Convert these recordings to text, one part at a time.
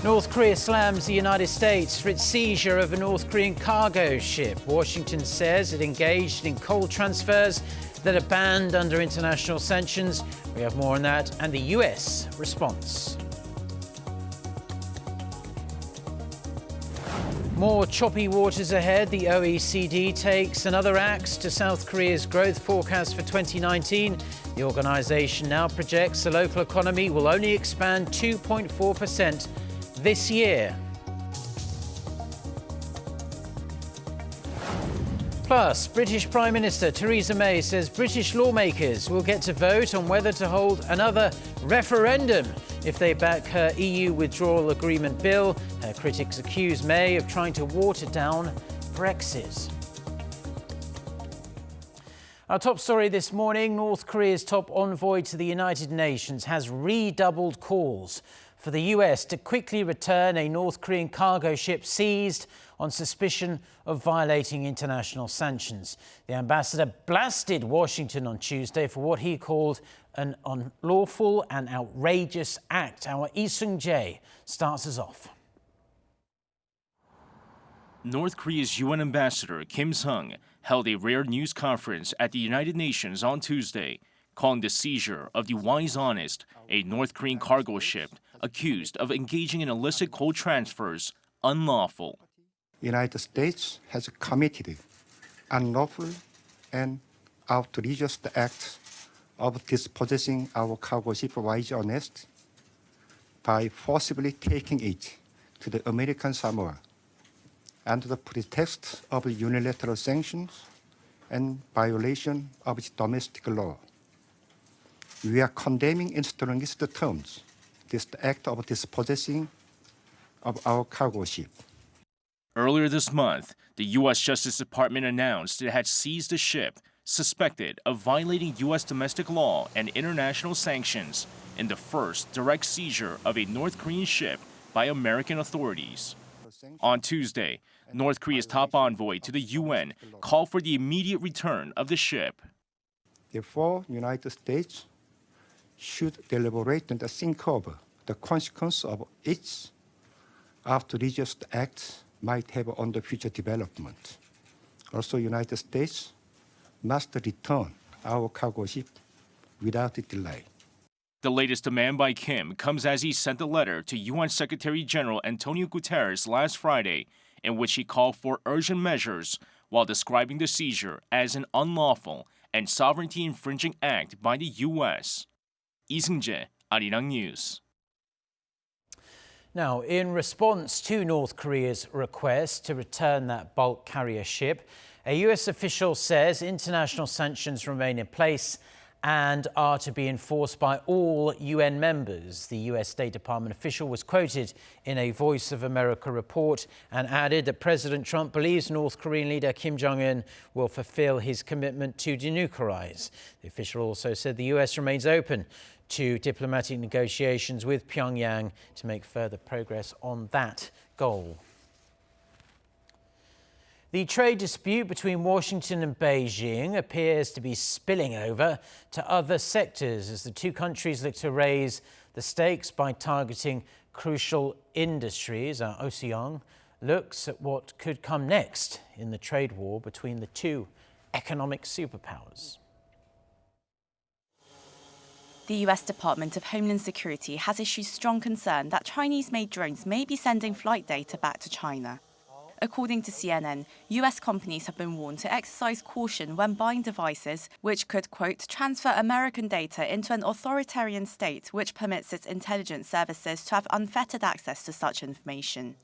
North Korea slams the United States for its seizure of a North Korean cargo ship. Washington says it engaged in coal transfers that are banned under international sanctions. We have more on that and the US response. More choppy waters ahead. The OECD takes another axe to South Korea's growth forecast for 2019. The organisation now projects the local economy will only expand 2.4% this year. Plus, British Prime Minister Theresa May says British lawmakers will get to vote on whether to hold another referendum if they back her EU withdrawal agreement bill. Her critics accuse May of trying to water down Brexit. Our top story this morning, North Korea's top envoy to the United Nations has redoubled calls for the US to quickly return a North Korean cargo ship seized on suspicion of violating international sanctions. The ambassador blasted Washington on Tuesday for what he called an unlawful and outrageous act. Our Lee Seung-jae starts us off. North Korea's UN ambassador Kim Sung held a rare news conference at the United Nations on Tuesday, calling the seizure of the Wise Honest, a North Korean cargo ship accused of engaging in illicit coal transfers, unlawful. The United States has committed unlawful and outrageous acts of dispossessing our cargo ship Wise Honest by forcibly taking it to the American Samoa under the pretext of unilateral sanctions and violation of its domestic law. We are condemning in strongest terms this act of dispossessing of our cargo ship. Earlier this month, the U.S. Justice Department announced it had seized a ship suspected of violating U.S. domestic law and international sanctions in the first direct seizure of a North Korean ship by American authorities. On Tuesday, North Korea's top envoy to the UN called for the immediate return of the ship. Therefore, the United States should deliberate and think over the consequence of its outrageous acts might have on the future development. Also, United States must return our cargo ship without delay. The latest demand by Kim comes as he sent a letter to UN Secretary General Antonio Guterres last Friday, in which he called for urgent measures while describing the seizure as an unlawful and sovereignty-infringing act by the U.S. Lee Seung-jae, Arirang News. Now, in response to North Korea's request to return that bulk carrier ship, a US official says international sanctions remain in place and are to be enforced by all UN members. The US State Department official was quoted in a Voice of America report and added that President Trump believes North Korean leader Kim Jong-un will fulfill his commitment to denuclearize. The official also said the US remains open to diplomatic negotiations with Pyongyang to make further progress on that goal. The trade dispute between Washington and Beijing appears to be spilling over to other sectors as the two countries look to raise the stakes by targeting crucial industries. Our Oh Seong looks at what could come next in the trade war between the two economic superpowers. The US Department of Homeland Security has issued strong concern that Chinese-made drones may be sending flight data back to China. According to CNN, US companies have been warned to exercise caution when buying devices which could, quote, transfer American data into an authoritarian state which permits its intelligence services to have unfettered access to such information.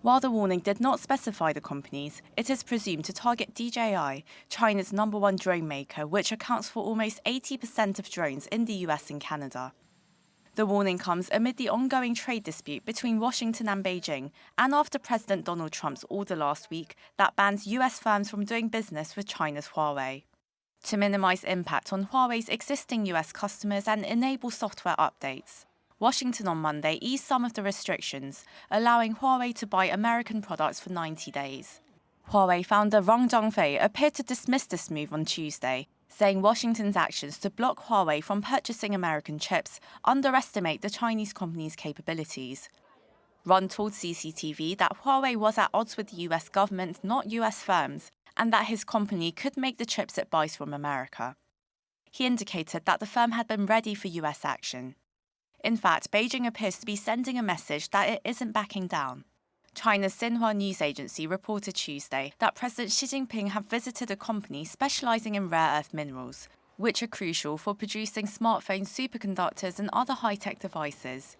While the warning did not specify the companies, it is presumed to target DJI, China's #1 drone maker, which accounts for almost 80% of drones in the US and Canada. The warning comes amid the ongoing trade dispute between Washington and Beijing, and after President Donald Trump's order last week that bans US firms from doing business with China's Huawei. To minimize impact on Huawei's existing US customers and enable software updates, Washington on Monday eased some of the restrictions, allowing Huawei to buy American products for 90 days. Huawei founder Rong Zhongfei appeared to dismiss this move on Tuesday, saying Washington's actions to block Huawei from purchasing American chips underestimate the Chinese company's capabilities. Ron told CCTV that Huawei was at odds with the US government, not US firms, and that his company could make the chips it buys from America. He indicated that the firm had been ready for US action. In fact, Beijing appears to be sending a message that it isn't backing down. China's Xinhua news agency reported Tuesday that President Xi Jinping had visited a company specializing in rare earth minerals, which are crucial for producing smartphones, superconductors, and other high-tech devices.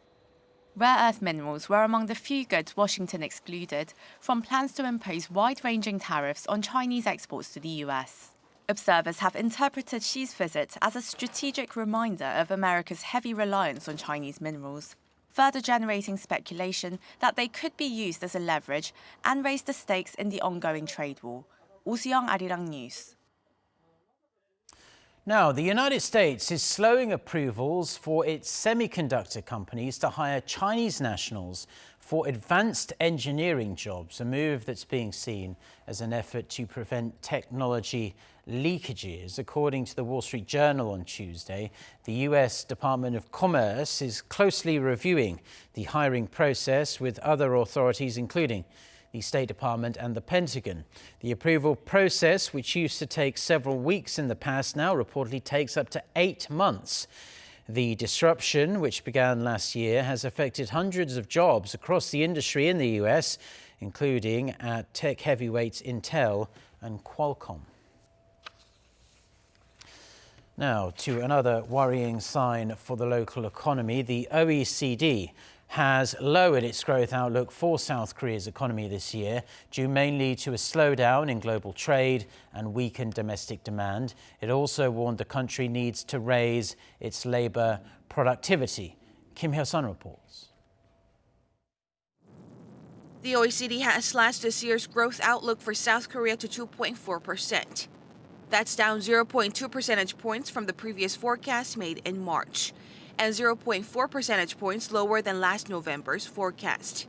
Rare earth minerals were among the few goods Washington excluded from plans to impose wide-ranging tariffs on Chinese exports to the US. Observers have interpreted Xi's visit as a strategic reminder of America's heavy reliance on Chinese minerals, further generating speculation that they could be used as a leverage and raise the stakes in the ongoing trade war. Usyong, Arirang News. Now, the United States is slowing approvals for its semiconductor companies to hire Chinese nationals for advanced engineering jobs, a move that's being seen as an effort to prevent technology leakages. According to the Wall Street Journal on Tuesday, the US Department of Commerce is closely reviewing the hiring process with other authorities, including the State Department and the Pentagon. The approval process, which used to take several weeks in the past, now reportedly takes up to 8 months. The disruption, which began last year, has affected hundreds of jobs across the industry in the US, including at tech heavyweights Intel and Qualcomm. Now, to another worrying sign for the local economy. The OECD has lowered its growth outlook for South Korea's economy this year, due mainly to a slowdown in global trade and weakened domestic demand. It also warned the country needs to raise its labor productivity. Kim Hyo-sun reports. The OECD has slashed this year's growth outlook for South Korea to 2.4%. That's down 0.2 percentage points from the previous forecast made in March, and 0.4 percentage points lower than last November's forecast.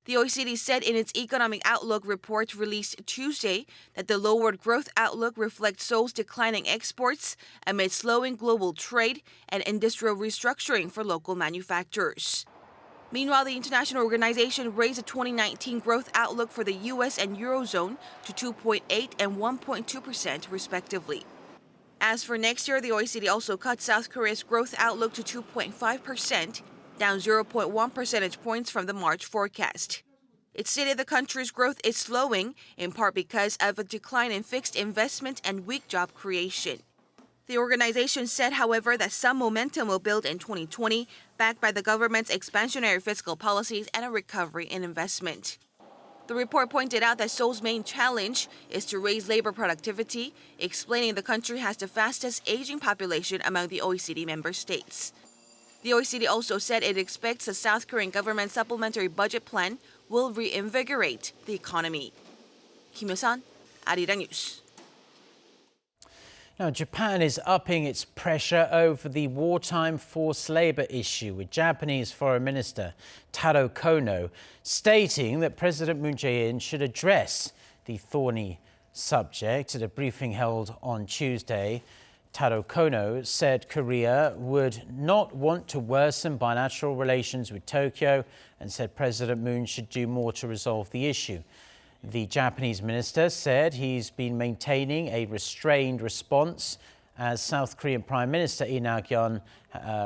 The OECD said in its Economic Outlook report released Tuesday that the lowered growth outlook reflects Seoul's declining exports amid slowing global trade and industrial restructuring for local manufacturers. Meanwhile, the international organization raised the 2019 growth outlook for the US and Eurozone to 2.8 and 1.2% respectively. As for next year, the OECD also cut South Korea's growth outlook to 2.5%, down 0.1 percentage points from the March forecast. It stated the country's growth is slowing, in part because of a decline in fixed investment and weak job creation. The organization said, however, that some momentum will build in 2020, backed by the government's expansionary fiscal policies and a recovery in investment. The report pointed out that Seoul's main challenge is to raise labor productivity, explaining the country has the fastest aging population among the OECD member states. The OECD also said it expects the South Korean government's supplementary budget plan will reinvigorate the economy. Kim Hyo-sun, Arirang News. Now, Japan is upping its pressure over the wartime forced labor issue, with Japanese Foreign Minister Taro Kono stating that President Moon Jae-in should address the thorny subject. At a briefing held on Tuesday, Taro Kono said Korea would not want to worsen bilateral relations with Tokyo and said President Moon should do more to resolve the issue. The Japanese minister said he's been maintaining a restrained response as South Korean Prime Minister Lee Nak-yeon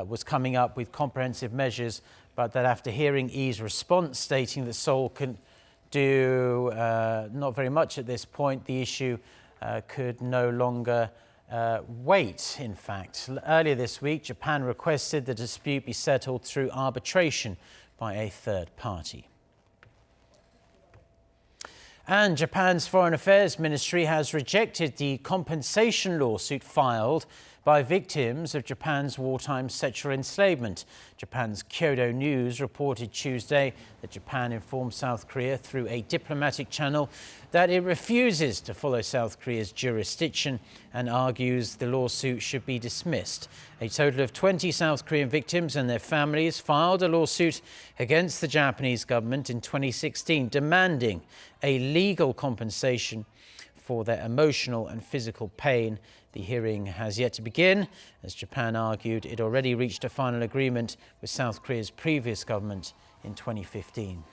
was coming up with comprehensive measures, but that after hearing Lee's response stating that Seoul can do not very much at this point, the issue could no longer wait, in fact. Earlier this week, Japan requested the dispute be settled through arbitration by a third party. And Japan's Foreign Affairs Ministry has rejected the compensation lawsuit filed by victims of Japan's wartime sexual enslavement. Japan's Kyodo News reported Tuesday that Japan informed South Korea through a diplomatic channel that it refuses to follow South Korea's jurisdiction and argues the lawsuit should be dismissed. A total of 20 South Korean victims and their families filed a lawsuit against the Japanese government in 2016, demanding a legal compensation for their emotional and physical pain. The hearing has yet to begin, as Japan argued it already reached a final agreement with South Korea's previous government in 2015.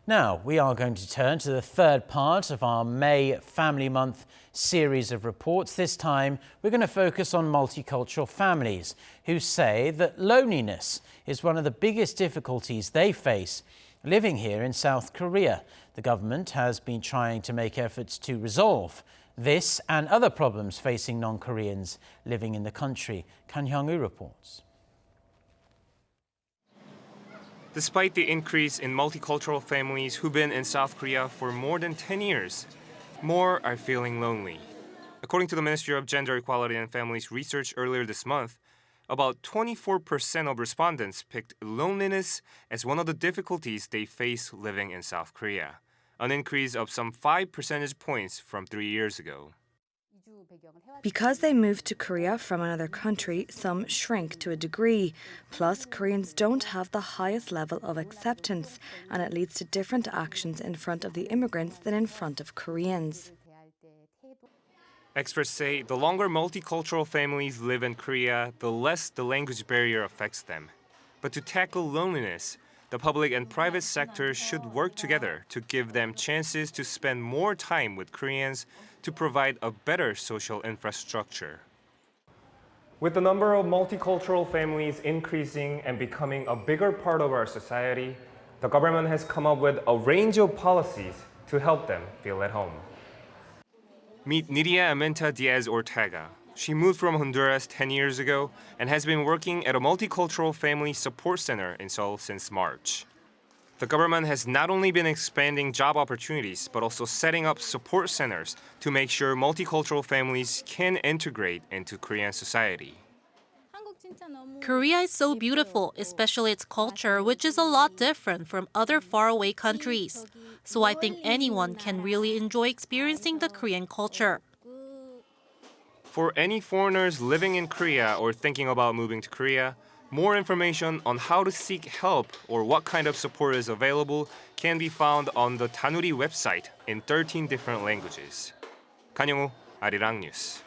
Now, we are going to turn to the third part of our May Family Month series of reports. This time, we're going to focus on multicultural families who say that loneliness is one of the biggest difficulties they face living here in South Korea. The government has been trying to make efforts to resolve this and other problems facing non-Koreans living in the country. Kan Hyung-woo reports. Despite the increase in multicultural families who've been in South Korea for more than 10 years, more are feeling lonely. According to the Ministry of Gender Equality and Families research earlier this month, about 24% of respondents picked loneliness as one of the difficulties they face living in South Korea, an increase of some 5 percentage points from 3 years ago. Because they moved to Korea from another country, some shrink to a degree. Plus, Koreans don't have the highest level of acceptance, and it leads to different actions in front of the immigrants than in front of Koreans. Experts say the longer multicultural families live in Korea, the less the language barrier affects them. But to tackle loneliness, the public and private sectors should work together to give them chances to spend more time with Koreans to provide a better social infrastructure. With the number of multicultural families increasing and becoming a bigger part of our society, the government has come up with a range of policies to help them feel at home. Meet Nidia Amenta Diaz Ortega. She moved from Honduras 10 years ago and has been working at a multicultural family support center in Seoul since March. The government has not only been expanding job opportunities, but also setting up support centers to make sure multicultural families can integrate into Korean society. Korea is so beautiful, especially its culture, which is a lot different from other faraway countries. So I think anyone can really enjoy experiencing the Korean culture. For any foreigners living in Korea or thinking about moving to Korea, more information on how to seek help or what kind of support is available can be found on the Danuri website in 13 different languages. Kan Hyung-woo, Arirang News.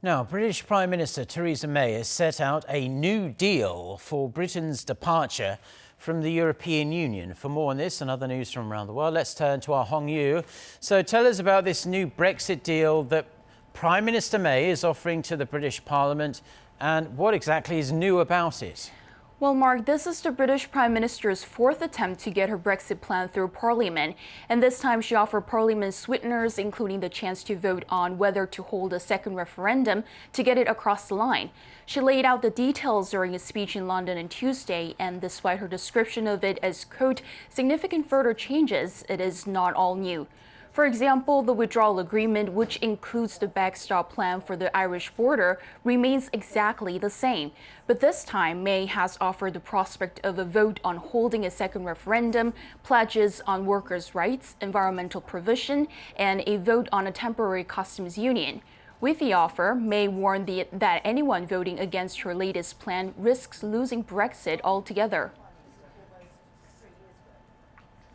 Now, British Prime Minister Theresa May has set out a new deal for Britain's departure from the European Union. For more on this and other news from around the world, let's turn to our Hong-Yu. So tell us about this new Brexit deal that Prime Minister May is offering to the British Parliament and what exactly is new about it. Well, Mark, this is the British Prime Minister's fourth attempt to get her Brexit plan through Parliament. And this time she offered Parliament sweeteners, including the chance to vote on whether to hold a second referendum to get it across the line. She laid out the details during a speech in London on Tuesday, and despite her description of it as, quote, significant further changes, it is not all new. For example, the withdrawal agreement, which includes the backstop plan for the Irish border, remains exactly the same. But this time, May has offered the prospect of a vote on holding a second referendum, pledges on workers' rights, environmental provision, and a vote on a temporary customs union. With the offer, May warned that anyone voting against her latest plan risks losing Brexit altogether.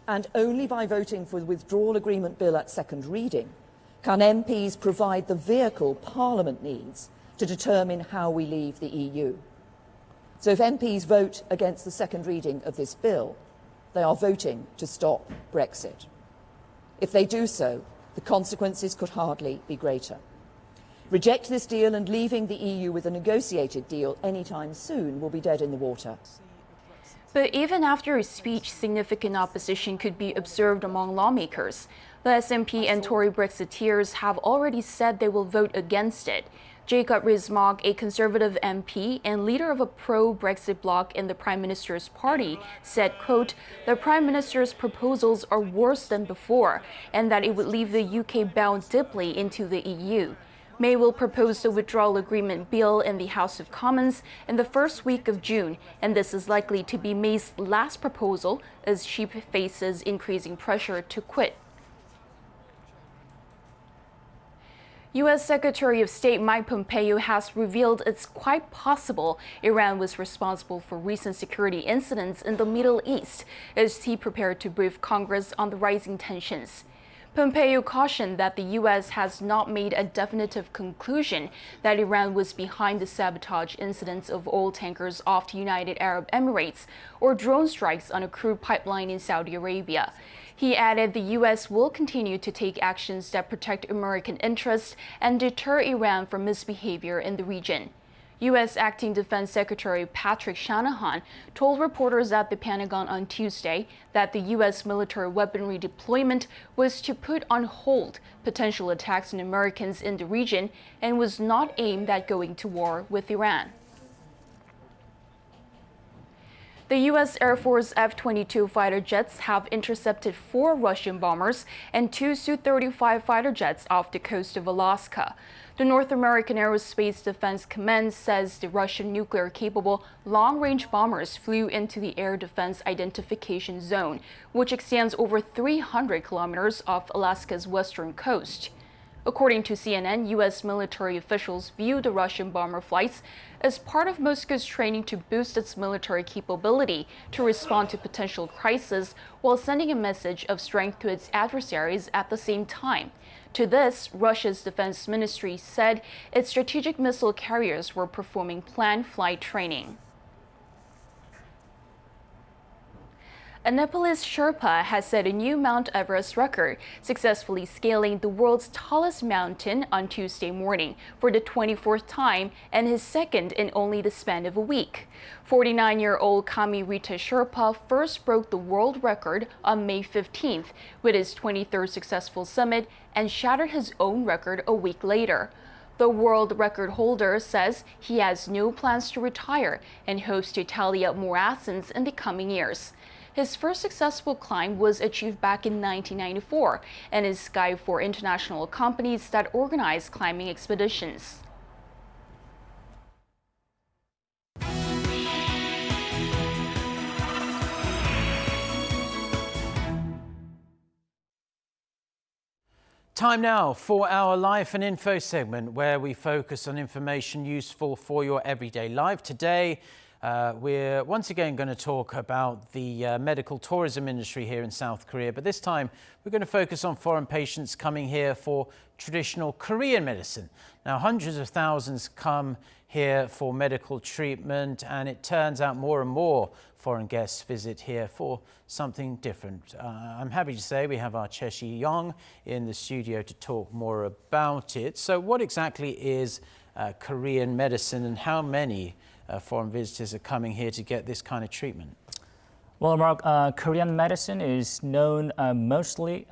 And only by voting for the withdrawal agreement bill at second reading can MPs provide the vehicle Parliament needs to determine how we leave the EU. So if MPs vote against the second reading of this bill, they are voting to stop Brexit. If they do so, the consequences could hardly be greater. Reject this deal and leaving the EU with a negotiated deal anytime soon will be dead in the water. But even after his speech, significant opposition could be observed among lawmakers. The SNP and Tory Brexiteers have already said they will vote against it. Jacob Rees-Mogg, a Conservative MP and leader of a pro-Brexit bloc in the Prime Minister's party, said, quote, the Prime Minister's proposals are worse than before, and that it would leave the UK bound deeply into the EU. May will propose the withdrawal agreement bill in the House of Commons in the first week of June, and this is likely to be May's last proposal as she faces increasing pressure to quit. U.S. Secretary of State Mike Pompeo has revealed it's quite possible Iran was responsible for recent security incidents in the Middle East as he prepared to brief Congress on the rising tensions. Pompeo cautioned that the U.S. has not made a definitive conclusion that Iran was behind the sabotage incidents of oil tankers off the United Arab Emirates or drone strikes on a crude pipeline in Saudi Arabia. He added the U.S. will continue to take actions that protect American interests and deter Iran from misbehavior in the region. U.S. Acting Defense Secretary Patrick Shanahan told reporters at the Pentagon on Tuesday that the U.S. military weaponry deployment was to put on hold potential attacks on Americans in the region and was not aimed at going to war with Iran. The U.S. Air Force F-22 fighter jets have intercepted 4 Russian bombers and 2 Su-35 fighter jets off the coast of Alaska. The North American Aerospace Defense Command says the Russian nuclear-capable long-range bombers flew into the Air Defense Identification Zone, which extends over 300 kilometers off Alaska's western coast. According to CNN, U.S. military officials view the Russian bomber flights as part of Moscow's training to boost its military capability to respond to potential crises while sending a message of strength to its adversaries at the same time. To this, Russia's defense ministry said its strategic missile carriers were performing planned flight training. A Nepalese sherpa has set a new Mount Everest record, successfully scaling the world's tallest mountain on Tuesday morning for the 24th time and his second in only the span of a week. 49-year-old Kami Rita Sherpa first broke the world record on May 15th with his 23rd successful summit and shattered his own record a week later. The world record holder says he has no plans to retire and hopes to tally up more ascents in the coming years. His first successful climb was achieved back in 1994 and is guide for international companies that organize climbing expeditions. Time now for our Life and Info segment, where we focus on information useful for your everyday life. Today, we're once again going to talk about the medical tourism industry here in South Korea, but this time we're going to focus on foreign patients coming here for traditional Korean medicine. Now, hundreds of thousands come here for medical treatment, and it turns out more and more foreign guests visit here for something different. I'm happy to say we have our Cheshi Young in the studio to talk more about it. So what exactly is Korean medicine, and how many foreign visitors are coming here to get this kind of treatment? Well, Mark, Korean medicine is known mostly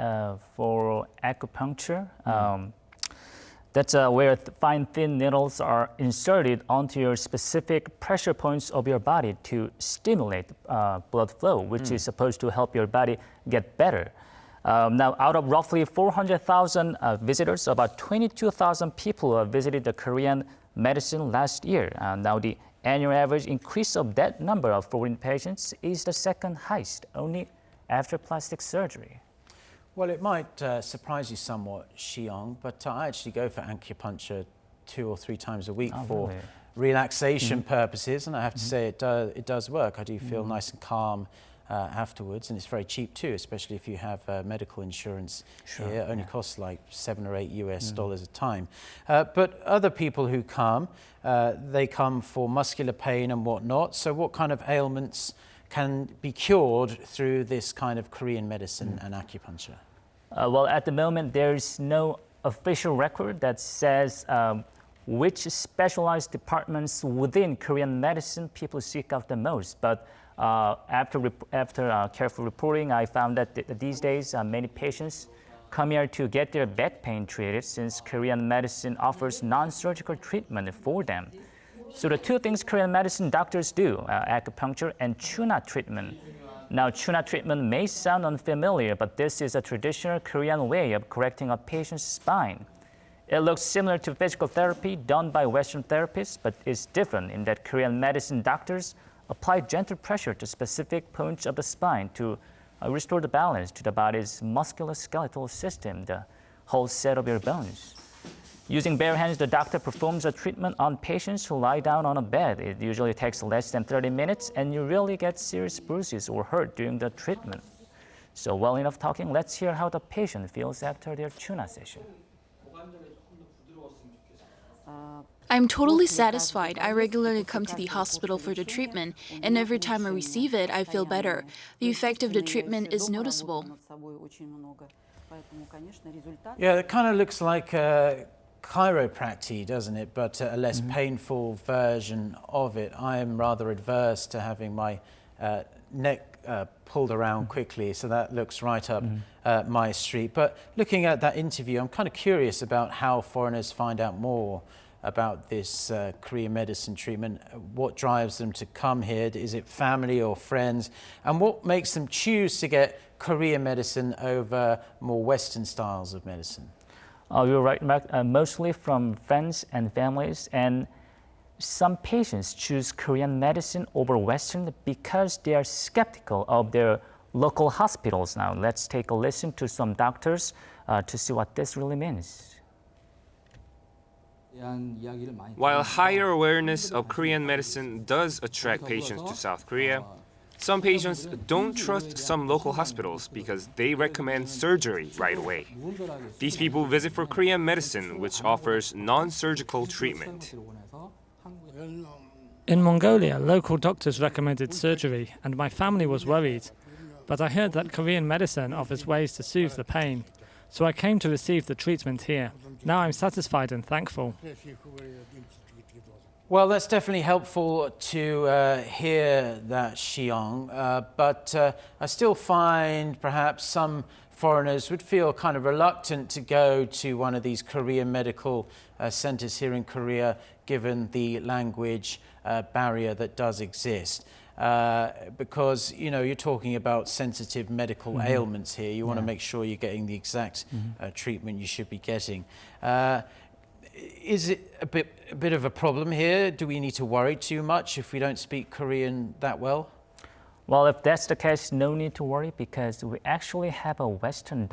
for acupuncture. That's where fine thin needles are inserted onto your specific pressure points of your body to stimulate blood flow, which is supposed to help your body get better. Now, out of roughly 400,000 visitors, about 22,000 people visited the Korean medicine last year. Now, the annual average increase of that number of foreign patients is the second highest, only after plastic surgery. Well, it might surprise you somewhat, Shiong, but I actually go for acupuncture 2 or 3 times a week for really? relaxation purposes, and I have to say it does work. I do feel nice and calm afterwards, and it's very cheap too, especially if you have medical insurance here. It only costs like $7 or $8 US a time. But other people who come, they come for muscular pain and whatnot. So what kind of ailments can be cured through this kind of Korean medicine and acupuncture? Well, at the moment, there's no official record that says which specialized departments within Korean medicine people seek out the most. But after careful reporting, I found that these days many patients come here to get their back pain treated, since Korean medicine offers non-surgical treatment for them. So the 2 things Korean medicine doctors do, acupuncture and chuna treatment. Now, chuna treatment may sound unfamiliar, but this is a traditional Korean way of correcting a patient's spine. It looks similar to physical therapy done by Western therapists, but it's different in that Korean medicine doctors apply gentle pressure to specific points of the spine to restore the balance to the body's musculoskeletal system, the whole set of your bones. Using bare hands, the doctor performs a treatment on patients who lie down on a bed. It usually takes less than 30 minutes, and you rarely get serious bruises or hurt during the treatment. So well enough talking, let's hear how the patient feels after their tuna session. I'm totally satisfied. I regularly come to the hospital for the treatment, and every time I receive it, I feel better. The effect of the treatment is noticeable. Yeah, it kind of looks like chiropractic, doesn't it? But a less painful version of it. I am rather adverse to having my neck pulled around quickly, so that looks right up my street. But looking at that interview, I'm kind of curious about how foreigners find out more about this Korean medicine treatment. What drives them to come here? Is it family or friends? And what makes them choose to get Korean medicine over more Western styles of medicine? You're right, Mark. Mostly from friends and families, and some patients choose Korean medicine over Western because they are skeptical of their local hospitals now. Let's take a listen to some doctors to see what this really means. While higher awareness of Korean medicine does attract patients to South Korea, some patients don't trust some local hospitals because they recommend surgery right away. These people visit for Korean medicine, which offers non-surgical treatment. In Mongolia, local doctors recommended surgery, and my family was worried. But I heard that Korean medicine offers ways to soothe the pain. So I came to receive the treatment here. Now I'm satisfied and thankful. Well, that's definitely helpful to hear that, Xiong. But I still find perhaps some foreigners would feel kind of reluctant to go to one of these Korean medical centers here in Korea, given the language barrier that does exist. Because, you know, you're talking about sensitive medical ailments here. You want to make sure you're getting the exact treatment you should be getting. Is it a bit of a problem here? Do we need to worry too much if we don't speak Korean that well? Well, if that's the case, no need to worry because we actually have a Western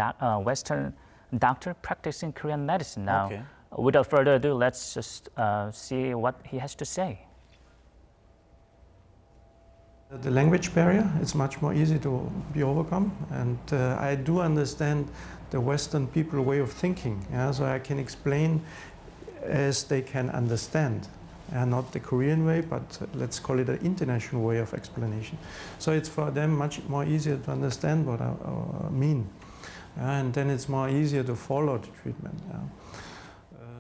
doctor practicing Korean medicine now. Okay. Without further ado, let's just see what he has to say. The language barrier is much more easy to be overcome, and I do understand the Western people way of thinking, so I can explain as they can understand, not the Korean way, but let's call it an international way of explanation. So it's for them much more easier to understand what I mean, and then it's more easier to follow the treatment.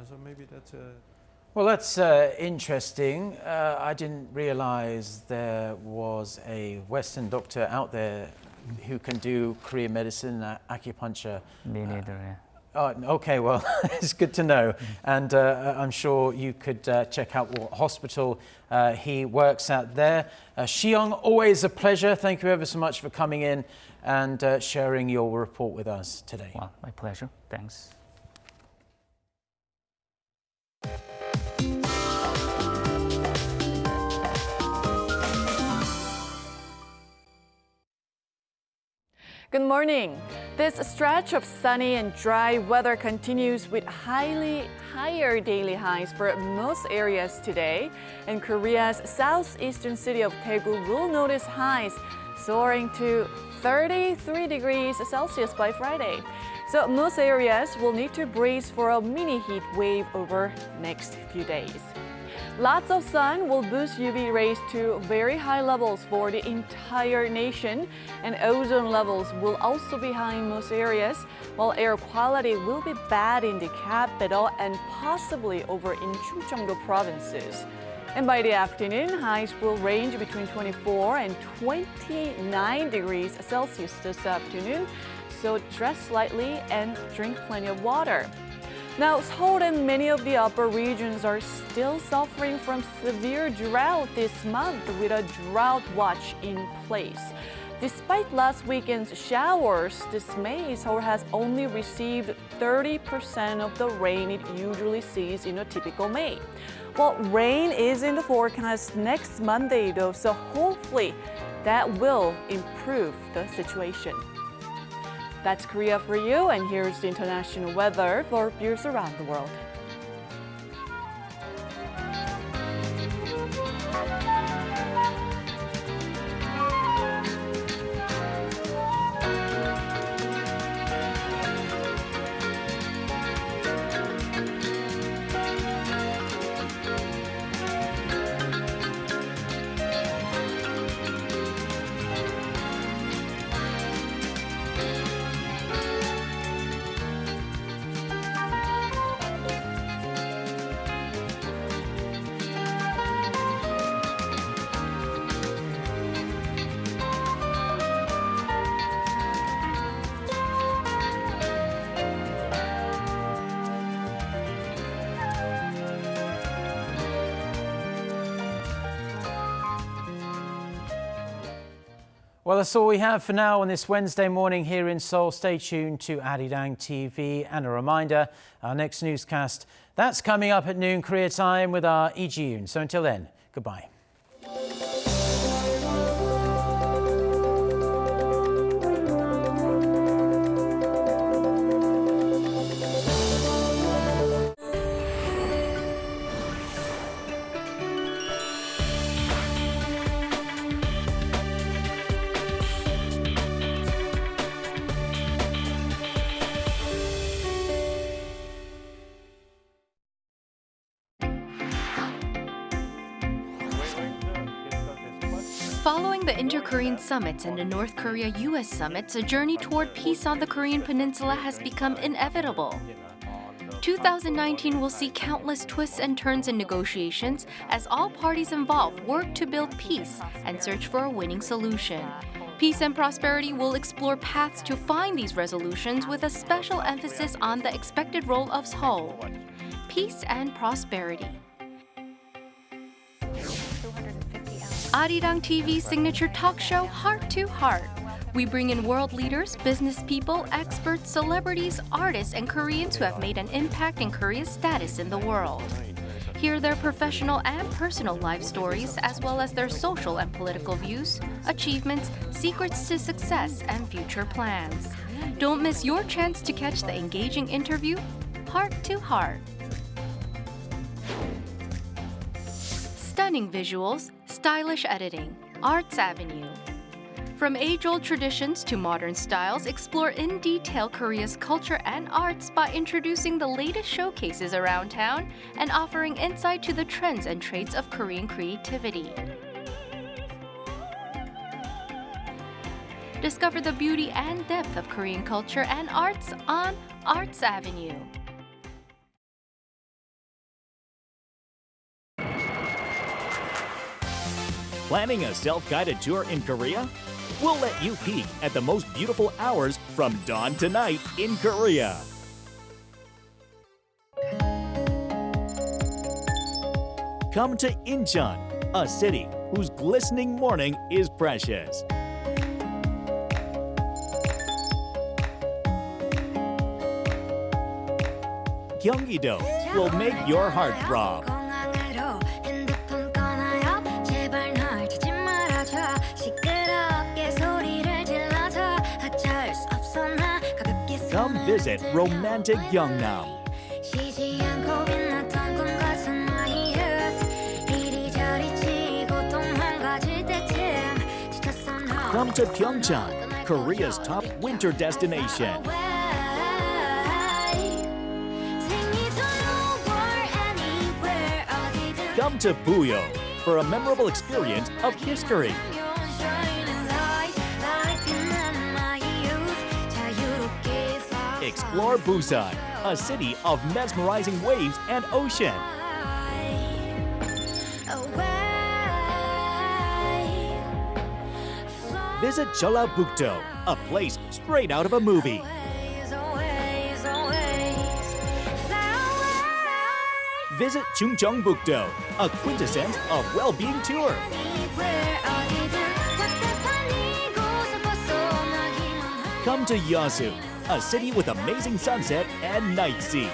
So maybe that's a... Well, that's interesting. I didn't realize there was a Western doctor out there who can do Korean medicine, acupuncture. Me neither, yeah. Oh, okay, well, it's good to know. And I'm sure you could check out what hospital he works at there. Xiong, always a pleasure. Thank you ever so much for coming in and sharing your report with us today. Well, my pleasure. Thanks. Good morning. This stretch of sunny and dry weather continues with higher daily highs for most areas today. And Korea's southeastern city of Daegu will notice highs soaring to 33 degrees Celsius by Friday. So most areas will need to brace for a mini heat wave over next few days. Lots of sun will boost UV rays to very high levels for the entire nation, and ozone levels will also be high in most areas, while air quality will be bad in the capital and possibly over in Chungcheongdo provinces. And by the afternoon, highs will range between 24 and 29 degrees Celsius this afternoon, so dress lightly and drink plenty of water. Now, Seoul and many of the upper regions are still suffering from severe drought this month with a drought watch in place. Despite last weekend's showers, this May, Seoul has only received 30% of the rain it usually sees in a typical May. Well, rain is in the forecast next Monday, though, so hopefully that will improve the situation. That's Korea for you, and here's the international weather for viewers around the world. Well, that's all we have for now on this Wednesday morning here in Seoul. Stay tuned to Arirang TV. And a reminder, our next newscast, that's coming up at noon Korea time with our Lee Ji-yoon. So until then, goodbye. Following the inter-Korean summits and the North Korea-US summits, a journey toward peace on the Korean peninsula has become inevitable. 2019 will see countless twists and turns in negotiations as all parties involved work to build peace and search for a winning solution. Peace and Prosperity will explore paths to find these resolutions with a special emphasis on the expected role of Seoul. Peace and Prosperity. Arirang TV's signature talk show, Heart to Heart. We bring in world leaders, business people, experts, celebrities, artists, and Koreans who have made an impact in Korea's status in the world. Hear their professional and personal life stories, as well as their social and political views, achievements, secrets to success, and future plans. Don't miss your chance to catch the engaging interview, Heart to Heart. Stunning visuals, stylish editing, Arts Avenue. From age-old traditions to modern styles, explore in detail Korea's culture and arts by introducing the latest showcases around town and offering insight to the trends and traits of Korean creativity. Discover the beauty and depth of Korean culture and arts on Arts Avenue. Planning a self-guided tour in Korea? We'll let you peek at the most beautiful hours from dawn to night in Korea. Come to Incheon, a city whose glistening morning is precious. Gyeonggi-do will make your heart throb. Come visit romantic Gyeongnam. Come to Pyeongchang, Korea's top winter destination. Come to Puyo for a memorable experience of history. Explore Busan, a city of mesmerizing waves and ocean. Visit Jeollabuk-do, a place straight out of a movie. Visit Chungcheongbuk-do, a quintessence of well-being tour. Come to Yeosu, a city with amazing sunset and night sea.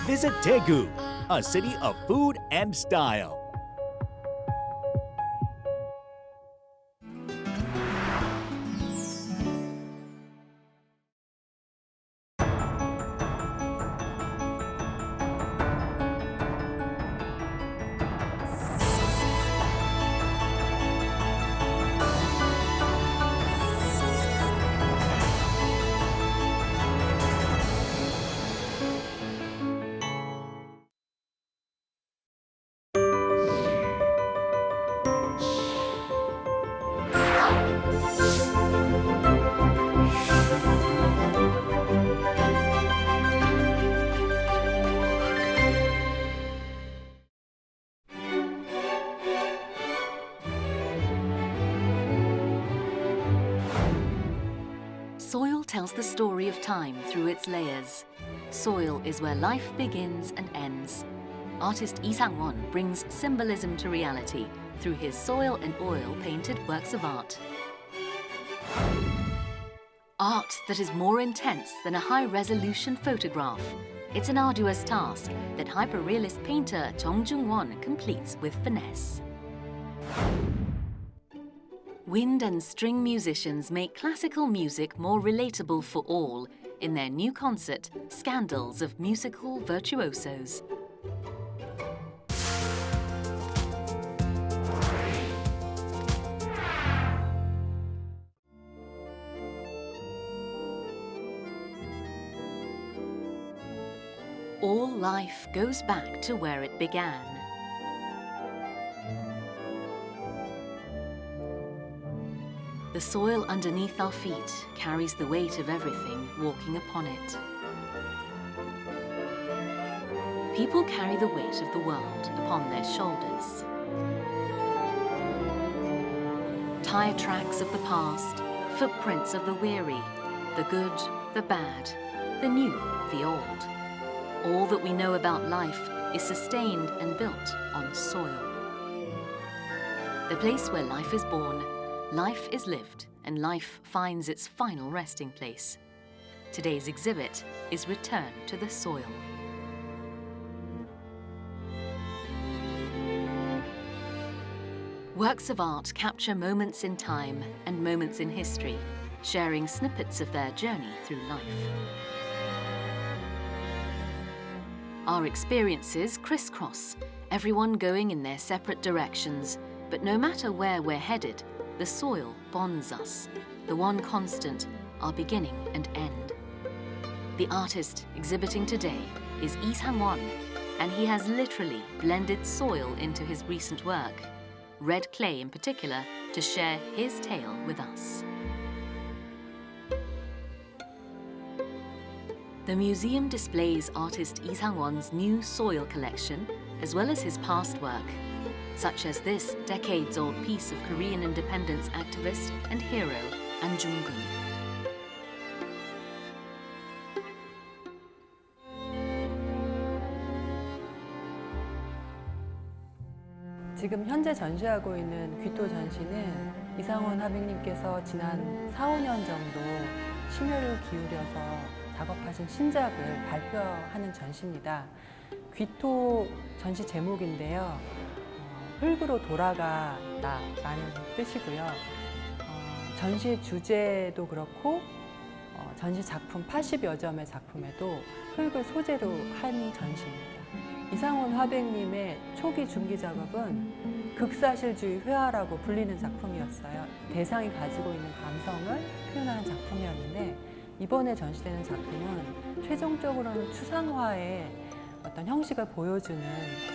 Visit Daegu, a city of food and style. Soil tells the story of time through its layers. Soil is where life begins and ends. artist Lee Sang-won brings symbolism to reality through his soil and oil painted works of art. Art that is more intense than a high-resolution photograph. It's an arduous task that hyper-realist painter Jung Jung-won completes with finesse. Wind and string musicians make classical music more relatable for all in their new concert, Scandals of Musical Virtuosos. All life goes back to where it began. The soil underneath our feet carries the weight of everything walking upon it. People carry the weight of the world upon their shoulders. Tire tracks of the past, footprints of the weary, the good, the bad, the new, the old. All that we know about life is sustained and built on soil. The place where life is born, life is lived, and life finds its final resting place. Today's exhibit is Return to the Soil. Works of art capture moments in time and moments in history, sharing snippets of their journey through life. Our experiences crisscross, everyone going in their separate directions, but no matter where we're headed, the soil bonds us, the one constant, our beginning and end. The artist exhibiting today is Lee Sang-won, and he has literally blended soil into his recent work, red clay in particular, to share his tale with us. The museum displays artist Lee Sang-won's new soil collection, as well as his past work, such as this decades-old piece of Korean independence activist and hero, An Jung-gun. 지금 현재 전시하고 있는 귀토 전시는 이상원 화백님께서 지난 4, 5년 정도 심혈을 기울여서 작업하신 신작을 발표하는 전시입니다. 귀토 전시 제목인데요. 흙으로 돌아가다라는 뜻이고요. 전시 주제도 그렇고 전시 작품 80여 점의 작품에도 흙을 소재로 한 전시입니다. 이상원 화백님의 초기 중기 작업은 극사실주의 회화라고 불리는 작품이었어요. 대상이 가지고 있는 감성을 표현하는 작품이었는데 이번에 전시되는 작품은 최종적으로는 추상화의 어떤 형식을 보여주는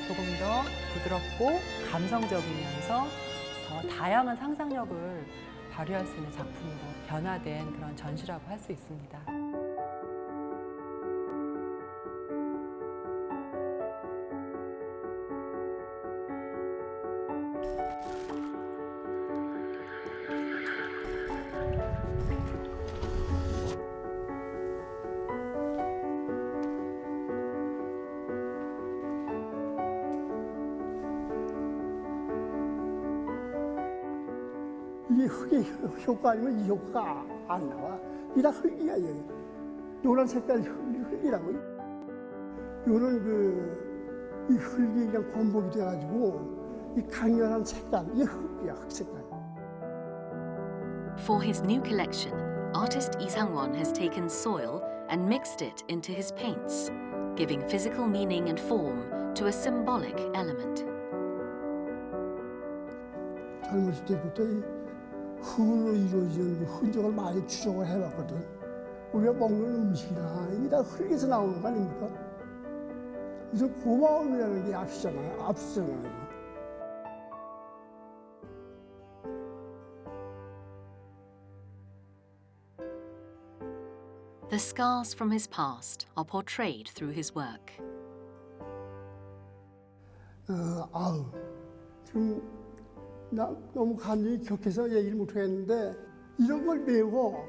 조금 더 부드럽고 감성적이면서 더 다양한 상상력을 발휘할 수 있는 작품으로 변화된 그런 전시라고 할 수 있습니다. 이게 흙의 효과 아니면 이 효과가 안 나와. 이게 다 흙이야, 여기. 노란 색깔 흙이라고. 이거는 이 흙이 그냥 번복이 돼가지고 이 강렬한 색깔, 이게 흙이야, 흙 색깔. For his new collection, artist Lee Sang-won has taken soil and mixed it into his paints, giving physical meaning and form to a symbolic element. 젊었을 때부터 이 흙으로 이루어진 흔적을 많이 추적을 해봤거든. 우리가 먹는 음식이나 이게 다 흙에서 나오는 거 아닙니까? 무슨 고마움이라는 게 앞서잖아요. The scars from his past are portrayed through his work. 지금 나 너무 감정이 격해서 얘기를 못하겠는데 이런 걸 배워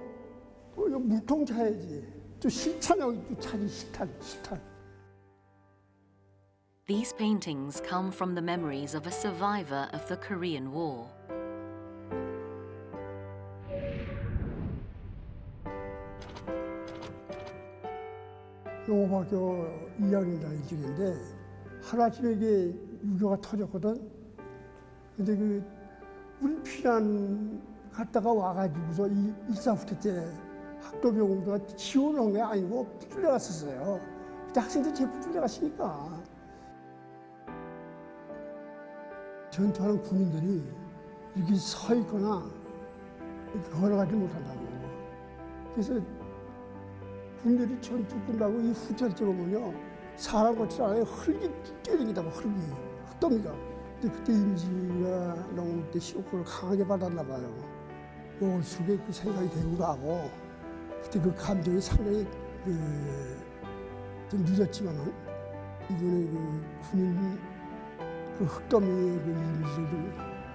또 이거 물통 차야지. 또 실탄하고 또 차지 실탄. These paintings come from the memories of a survivor of the Korean War. 영어학교 2학년 다닐 중인데 하루아침에 이게 유교가 터졌거든. 근데 그 우리 피난 갔다가 와가지고서 일사후퇴 때 학도병원가 지원을 한 게 아니고 풀려갔었어요. 그때 학생들 제부 풀려갔으니까. 전투하는 군인들이 이렇게 서 있거나 이렇게 걸어가지 못한다고. 그래서 군인들이 전투 끝나고 이 후퇴할 때 보면요. 사람 같지 않아요. 흙이 뛰어다니다고 흙더미가. 근데 그때 임시가 너무 그때 쇼크를 강하게 받았나 봐요. 뭐 속에 그 생각이 되기도 하고 그때 그 감정이 상당히 좀 늦었지만은 이번에 그 군인 그 흙더미의 그 이미지를 좀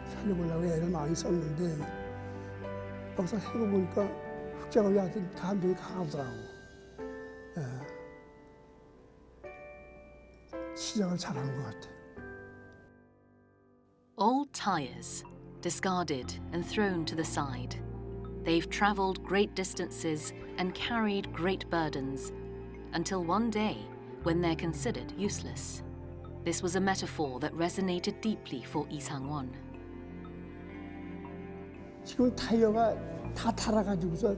살려보려고 애를 많이 썼는데 막상 해보니까 흑작업이 하여튼 감정이 강하더라고. 예. 시작을 잘한 것 같아요. Old tires, discarded and thrown to the side. They've traveled great distances and carried great burdens until one day when they're considered useless. This was a metaphor that resonated deeply for Lee Sang-won. 지금 타이어가 다 타라가지고서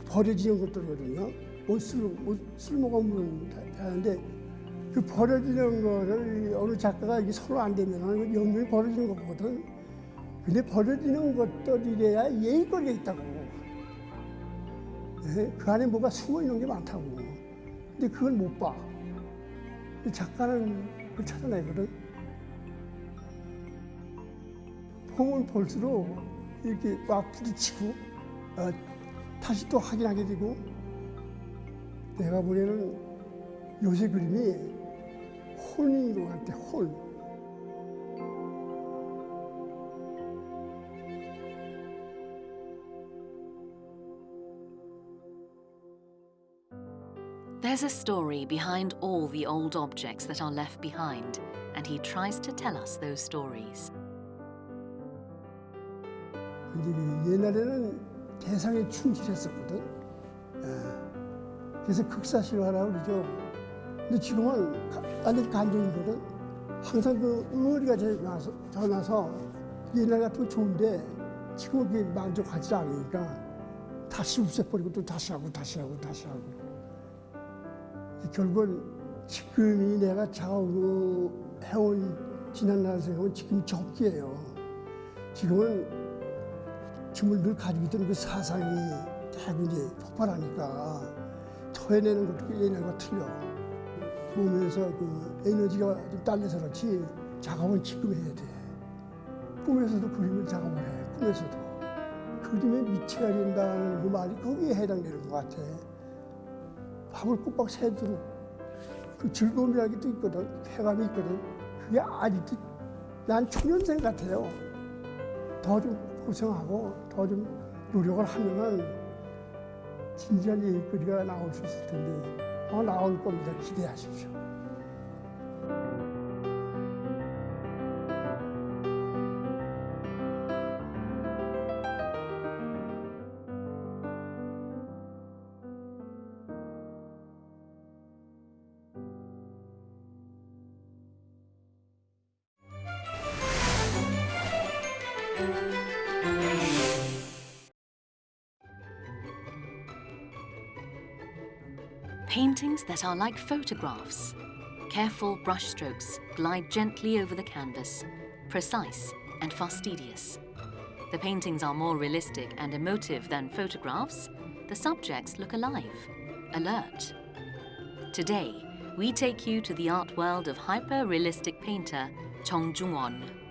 버려지는 것들거든요. 쓸모가 없는 타이어인데 그 버려지는 거를 어느 작가가 이게 서로 안 되면 영영이 버려지는 거거든. 근데 버려지는 것들이래야 예의거리가 있다고. 예? 그 안에 뭐가 숨어 있는 게 많다고. 근데 그걸 못 봐. 작가는 그걸 찾아내거든. 보면 볼수록 이렇게 막 부딪히고 다시 또 확인하게 되고 내가 보기에는 요새 그림이 혼인 것 같아, 혼. There's a story behind all the old objects that are left behind, and he tries to tell us those stories. 근데 옛날에는 대상에 충실했었거든. 그래서 극사실화라고 그러죠. 근데 지금은 완전 감정이거든. 항상 그 의리가 전화서 옛날 같으면 좋은데 지금은 그게 만족하지 않으니까 다시 없애버리고 또 다시 하고. 결국은 지금이 내가 해온 지난날 생각은 지금이 적기예요. 지금은 늘 가지고 있던 그 사상이 대고 이제 폭발하니까 토해내는 것도 옛날과 틀려. 몸에서 그 에너지가 좀 딸려서 그렇지 작업은 지금 해야 돼. 꿈에서도 그림을 작업을 해. 꿈에서도. 그림에 미쳐야 된다는 그 말이 거기에 해당되는 것 같아. 밤을 꼬박 새도록 그 즐거움이라는 게 또 있거든. 쾌감이 있거든. 그게 아직도 난 초년생 같아요. 더 좀 고생하고 더 좀 노력을 하면은 진지한 예의거리가 나올 수 있을 텐데 나올 겁니다. 기대하십시오. Paintings that are like photographs. Careful brushstrokes glide gently over the canvas, precise and fastidious. The paintings are more realistic and emotive than photographs. The subjects look alive, alert. Today, we take you to the art world of hyper-realistic painter Chung Jung-won.